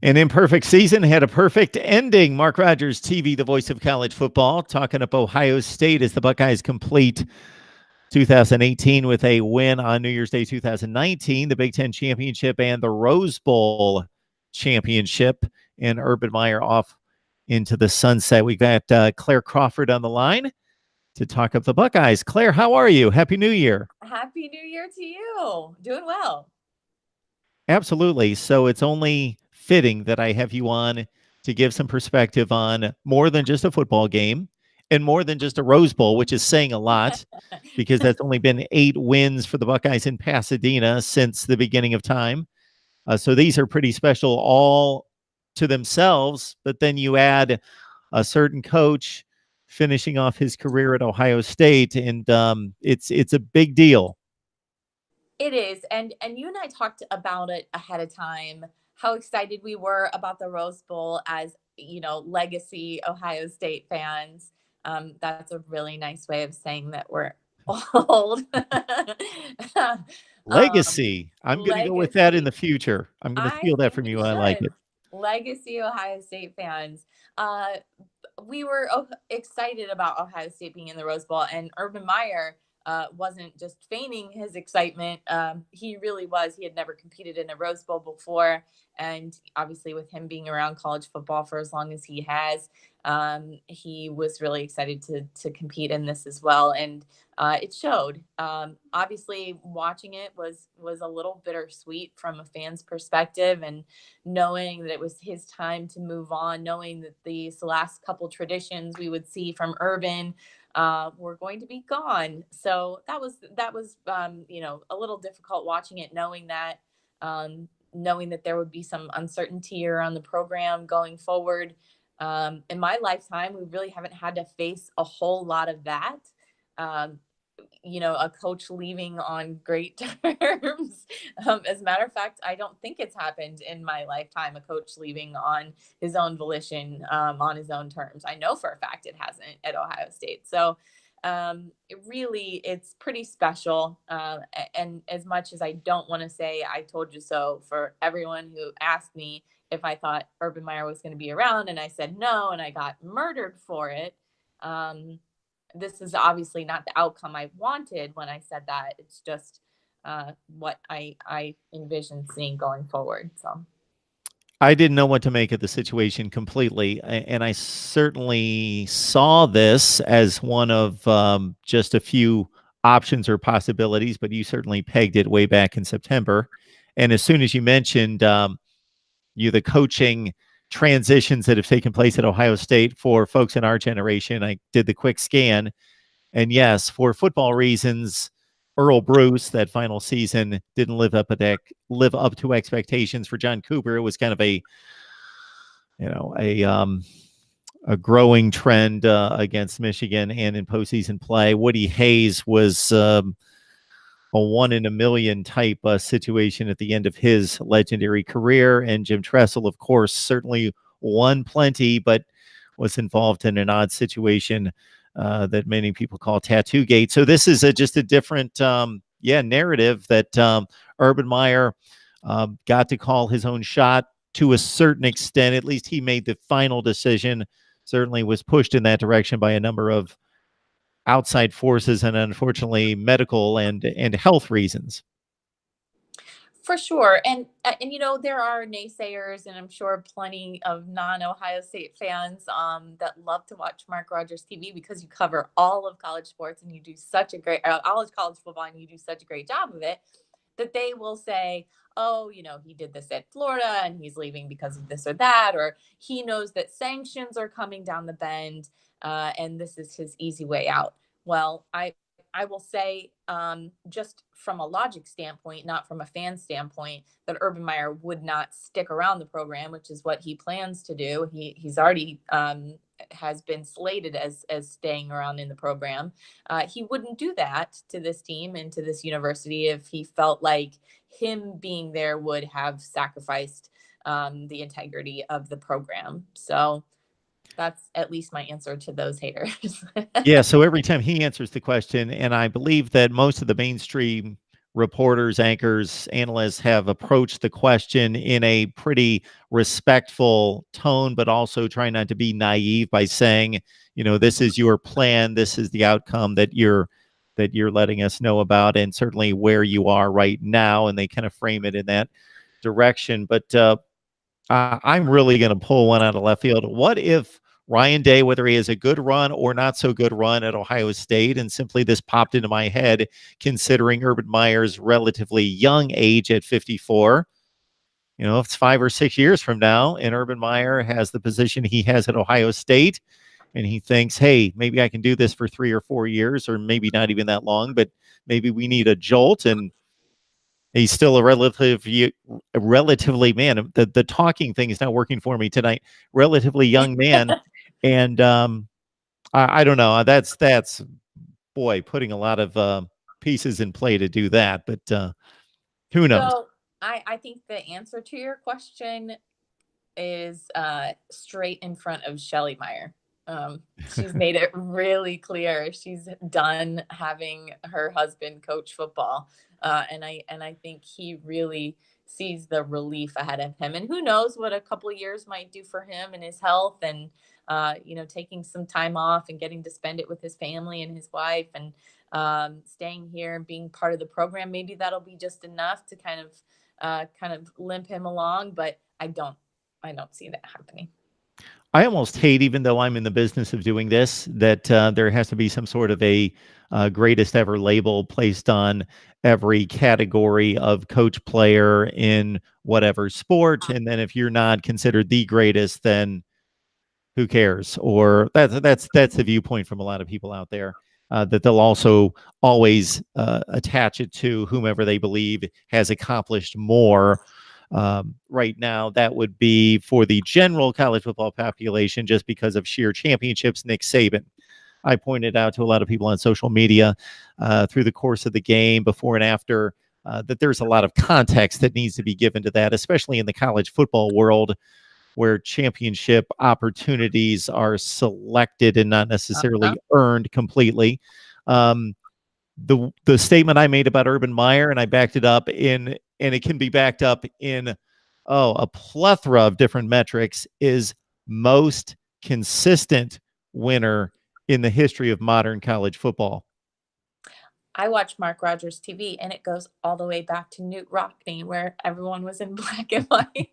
An imperfect season had a perfect ending. Mark Rogers TV, the voice of college football, talking up Ohio State as the Buckeyes complete 2018 with a win on New Year's Day 2019, the Big Ten Championship and the Rose Bowl Championship, and Urban Meyer off into the sunset. We got Claire Crawford on the line to talk up the Buckeyes. Claire, how are you? Happy New Year. Happy New Year to you. Doing well. Absolutely. So it's only fitting that I have you on to give some perspective on more than just a football game and more than just a Rose Bowl, which is saying a lot because that's only been 8 wins for the Buckeyes in Pasadena since the beginning of time. So these are pretty special all to themselves, but then you add a certain coach finishing off his career at Ohio State, and it's a big deal. It is. And you and I talked about it ahead of time, how excited we were about the Rose Bowl as, legacy Ohio State fans. That's a really nice way of saying that we're old. um, Legacy. I'm going to go with that in Legacy. the future. I'm going to I steal that think from you you. I like should. it. Legacy Ohio State fans. Uh, we were excited about Ohio State being in the Rose Bowl, and Urban Meyer wasn't just feigning his excitement. He really was. He had never competed in a Rose Bowl before, and obviously, with him being around college football for as long as he has, he was really excited to compete in this as well, and it showed. Obviously, watching it was a little bittersweet from a fan's perspective, and knowing that it was his time to move on, knowing that these last couple traditions we would see from Urban were going to be gone. So that was a little difficult watching it, knowing that there would be some uncertainty around the program going forward. In my lifetime, we really haven't had to face a whole lot of that. Um, a coach leaving on great terms. As a matter of fact, I don't think it's happened in my lifetime, a coach leaving on his own volition, on his own terms. I know for a fact it hasn't at Ohio State. So it's pretty special. And as much as I don't want to say I told you so for everyone who asked me if I thought Urban Meyer was going to be around, and I said no, and I got murdered for it. This is obviously not the outcome I wanted when I said that. It's just what I envisioned seeing going forward. So I didn't know what to make of the situation completely, and I certainly saw this as one of just a few options or possibilities, but you certainly pegged it way back in September. And as soon as you mentioned the coaching transitions that have taken place at Ohio State for folks in our generation, I did the quick scan. And yes, for football reasons, Earl Bruce, that final season, didn't live up to expectations for John Cooper. It was kind of a growing trend against Michigan and in postseason play. Woody Hayes was a 1 in a million type situation at the end of his legendary career. And Jim Tressel, of course, certainly won plenty, but was involved in an odd situation that many people call Tattoo Gate. So this is just a different, narrative that Urban Meyer got to call his own shot to a certain extent. At least he made the final decision, certainly was pushed in that direction by a number of outside forces and unfortunately medical and health reasons. for sure, and there are naysayers, and I'm sure plenty of non-Ohio State fans that love to watch Mark Rogers TV because you cover all of college sports and you do such a great all of college football and you do such a great job of it, that they will say, oh, he did this at Florida and he's leaving because of this or that, or he knows that sanctions are coming down the bend, and this is his easy way out. Well, I will say, just from a logic standpoint, not from a fan standpoint, that Urban Meyer would not stick around the program, which is what he plans to do. He's already has been slated as staying around in the program. He wouldn't do that to this team and to this university if he felt like him being there would have sacrificed the integrity of the program. So that's at least my answer to those haters. Yeah, so every time he answers the question, and I believe that most of the mainstream reporters, anchors, analysts have approached the question in a pretty respectful tone, but also try not to be naive by saying, this is your plan, this is the outcome that you're letting us know about, and certainly where you are right now. And they kind of frame it in that direction. But I'm really going to pull one out of left field. What if Ryan Day, whether he has a good run or not so good run at Ohio State, and simply this popped into my head, considering Urban Meyer's relatively young age at 54, if it's 5 or 6 years from now and Urban Meyer has the position he has at Ohio State, and he thinks, hey, maybe I can do this for 3 or 4 years, or maybe not even that long, but maybe we need a jolt, and he's still a relatively man. The talking thing is not working for me tonight. Relatively young man, and I don't know. That's boy, putting a lot of pieces in play to do that. But who knows? So I think the answer to your question is straight in front of Shelly Meyer. She's made it really clear she's done having her husband coach football, and I think he really sees the relief ahead of him. And who knows what a couple of years might do for him and his health, and taking some time off and getting to spend it with his family and his wife, and staying here and being part of the program. Maybe that'll be just enough to kind of limp him along. But I don't see that happening. I almost hate, even though I'm in the business of doing this, that there has to be some sort of a greatest ever label placed on every category of coach player in whatever sport. And then if you're not considered the greatest, then who cares? Or that's the viewpoint from a lot of people out there, that they'll also always attach it to whomever they believe has accomplished more. Right now, that would be for the general college football population, just because of sheer championships, Nick Saban. I pointed out to a lot of people on social media through the course of the game, before and after, that there's a lot of context that needs to be given to that, especially in the college football world, where championship opportunities are selected and not necessarily earned completely. The statement I made about Urban Meyer, and I backed it up and it can be backed up in a plethora of different metrics, is most consistent winner in the history of modern college football. I watch Mark Rogers TV, and it goes all the way back to Newt Rockne, where everyone was in black and white.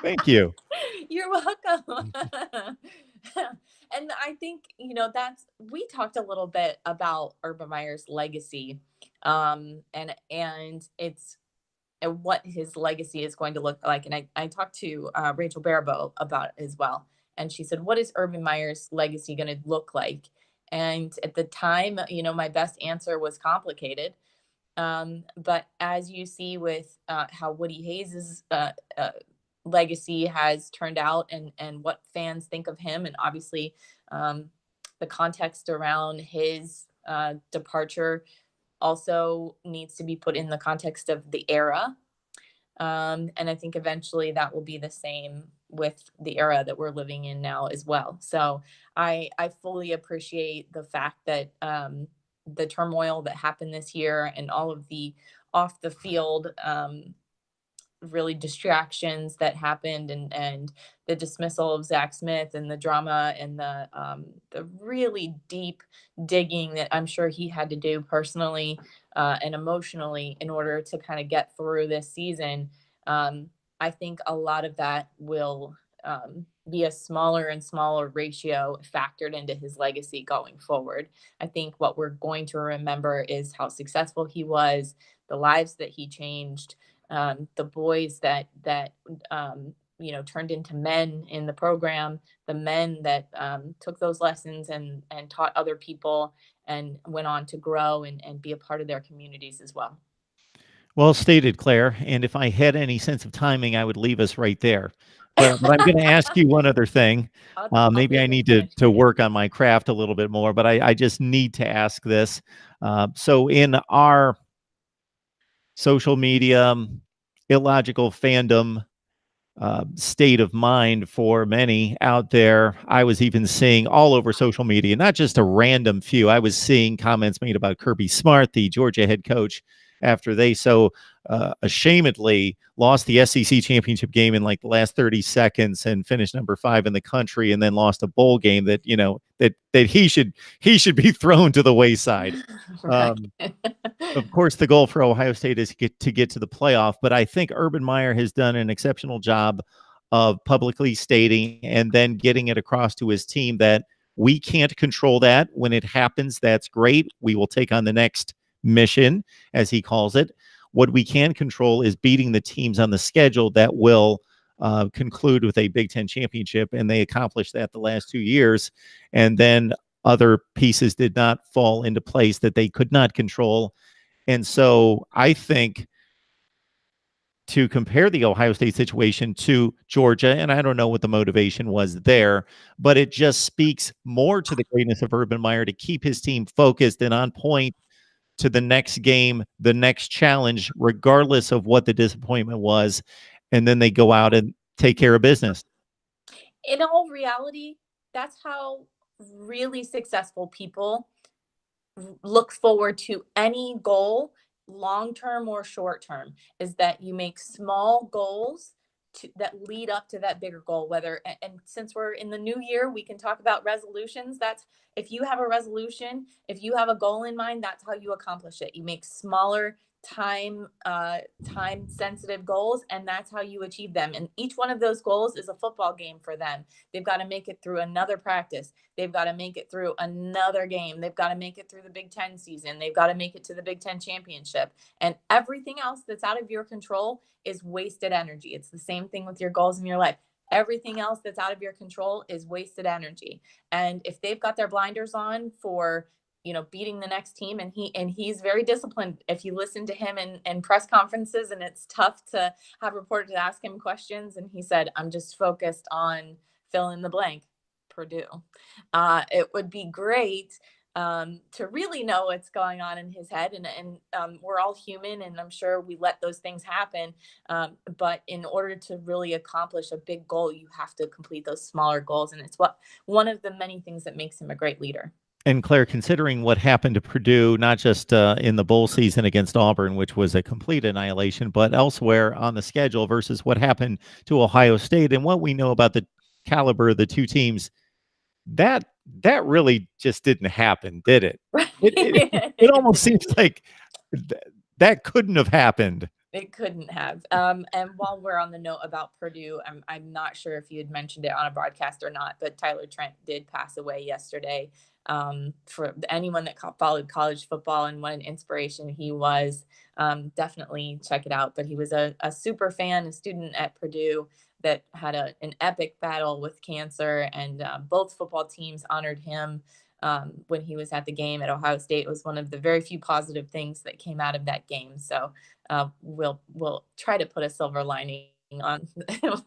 Thank you. You're welcome. And I think, we talked a little bit about Urban Meyer's legacy, and it's what his legacy is going to look like. And I talked to Rachel Baribeau about it as well. And she said, what is Urban Meyer's legacy going to look like? And at the time, my best answer was complicated. But as you see with how Woody Hayes' legacy has turned out, and what fans think of him, and obviously the context around his departure also needs to be put in the context of the era. And I think eventually that will be the same with the era that we're living in now as well. So I fully appreciate the fact that the turmoil that happened this year, and all of the off the field really distractions that happened, and the dismissal of Zach Smith, and the drama, and the really deep digging that I'm sure he had to do personally and emotionally in order to kind of get through this season. I think a lot of that will be a smaller and smaller ratio factored into his legacy going forward. I think what we're going to remember is how successful he was, the lives that he changed, the boys that turned into men in the program, the men that took those lessons and taught other people, and went on to grow and be a part of their communities as well. Well stated, Claire. And if I had any sense of timing, I would leave us right there. But I'm going to ask you one other thing. Maybe I need to work on my craft a little bit more, but I just need to ask this. So in our social media, illogical fandom state of mind for many out there, I was even seeing all over social media, not just a random few. I was seeing comments made about Kirby Smart, the Georgia head coach, after they so ashamedly lost the SEC championship game in like the last 30 seconds and finished number 5 in the country, and then lost a bowl game that that he should be thrown to the wayside. Right. Of course, the goal for Ohio State is to get to the playoff, but I think Urban Meyer has done an exceptional job of publicly stating and then getting it across to his team that we can't control that. When it happens, that's great. We will take on the next mission, as he calls it. What we can control is beating the teams on the schedule that will conclude with a Big Ten championship, and they accomplished that the last 2 years. And then other pieces did not fall into place that they could not control. And so I think to compare the Ohio State situation to Georgia, and I don't know what the motivation was there, but it just speaks more to the greatness of Urban Meyer to keep his team focused and on point to the next game, the next challenge, regardless of what the disappointment was. And then they go out and take care of business. In all reality, that's how really successful people look forward to any goal, long-term or short-term, is that you make small goals that lead up to that bigger goal. Whether, and since we're in the new year, we can talk about resolutions. That's, if you have a resolution, if you have a goal in mind, that's how you accomplish it. You make smaller time sensitive goals, and that's how you achieve them. And each one of those goals is a football game for them. They've got to make it through another practice, they've got to make it through another game, they've got to make it through the Big Ten season, they've got to make it to the Big Ten championship. And everything else that's out of your control is wasted energy. It's the same thing with your goals in your life. Everything else that's out of your control is wasted energy. And if they've got their blinders on for beating the next team, and he's very disciplined. If you listen to him in press conferences, and it's tough to have reporters ask him questions, and he said, I'm just focused on fill in the blank, Purdue. It would be great to really know what's going on in his head. And we're all human, and I'm sure we let those things happen. But in order to really accomplish a big goal, you have to complete those smaller goals. And it's one of the many things that makes him a great leader. And Claire, considering what happened to Purdue, not just in the bowl season against Auburn, which was a complete annihilation, but elsewhere on the schedule versus what happened to Ohio State and what we know about the caliber of the two teams, that really just didn't happen, did it? It almost seems like that couldn't have happened. It couldn't have. And while we're on the note about Purdue, I'm not sure if you had mentioned it on a broadcast or not, but Tyler Trent did pass away yesterday. For anyone that followed college football and what an inspiration he was, definitely check it out. But he was a super fan, a student at Purdue that had an epic battle with cancer, and both football teams honored him when he was at the game at Ohio State. It was one of the very few positive things that came out of that game. So we'll try to put a silver lining on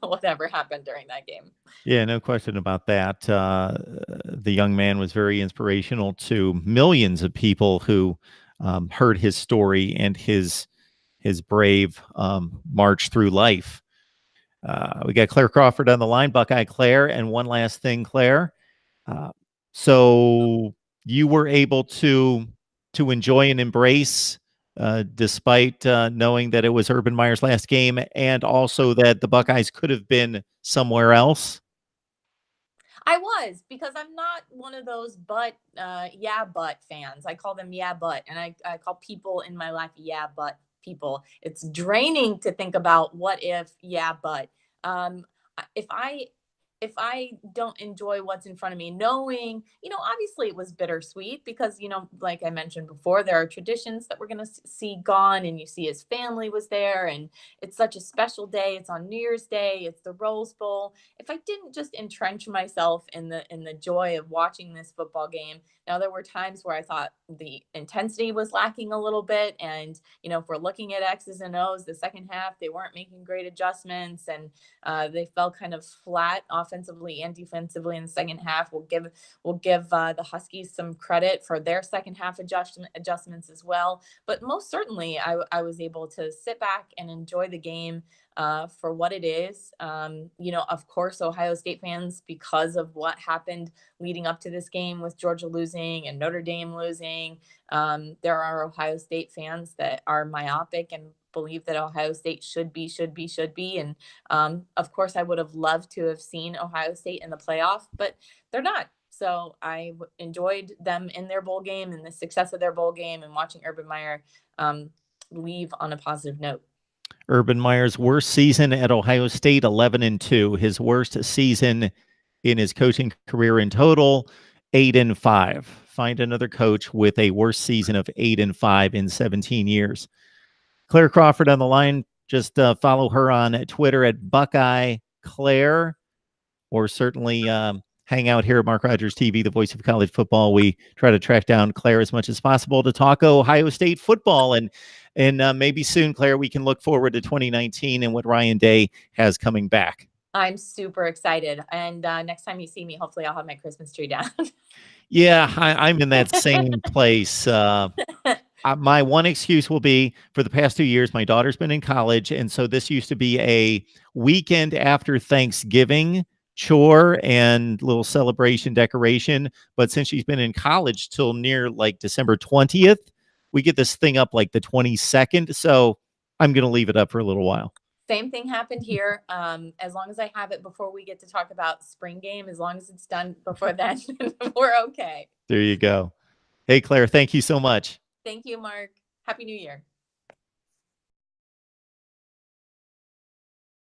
whatever happened during that game. Yeah, no question about that. The young man was very inspirational to millions of people who heard his story and his brave march through life. We got Claire Crawford on the line, Buckeye Claire. And one last thing, Claire. So you were able to enjoy and embrace, despite knowing that it was Urban Meyer's last game, and also that the Buckeyes could have been somewhere else. I was, because I'm not one of those but fans. I call them but, and I call people in my life but people. It's draining to think about what if, but if I don't enjoy what's in front of me, knowing, obviously it was bittersweet because, like I mentioned before, there are traditions that we're going to see gone, and you see his family was there, and it's such a special day. It's on New Year's Day. It's the Rose Bowl. If I didn't just entrench myself in the joy of watching this football game. Now, there were times where I thought the intensity was lacking a little bit. And, if we're looking at X's and O's, the second half, they weren't making great adjustments, and they fell kind of flat offensively offensively and defensively in the second half. We'll give the Huskies some credit for their second half adjustments as well. But most certainly, I was able to sit back and enjoy the game for what it is. Of course, Ohio State fans, because of what happened leading up to this game with Georgia losing and Notre Dame losing, there are Ohio State fans that are myopic and believe that Ohio State should be. And of course, I would have loved to have seen Ohio State in the playoff, but they're not. So I enjoyed them in their bowl game and the success of their bowl game, and watching Urban Meyer leave on a positive note. Urban Meyer's worst season at Ohio State, 11-2. His worst season in his coaching career in total, 8-5. Find another coach with a worse season of 8-5 in 17 years. Claire Crawford on the line. Just follow her on Twitter at Buckeye Claire, or certainly hang out here at Mark Rogers TV, the voice of college football. We try to track down Claire as much as possible to talk Ohio State football. And maybe soon, Claire, we can look forward to 2019 and what Ryan Day has coming back. I'm super excited. And next time you see me, hopefully I'll have my Christmas tree down. Yeah, I'm in that same place. My one excuse will be, for the past 2 years, my daughter's been in college. And so this used to be a weekend after Thanksgiving chore and little celebration decoration. But since she's been in college till near like December 20th, we get this thing up like the 22nd. So I'm going to leave it up for a little while. Same thing happened here. As long as I have it before we get to talk about spring game, as long as it's done before then, we're okay. There you go. Hey, Claire, thank you so much. Thank you, Mark. Happy New Year.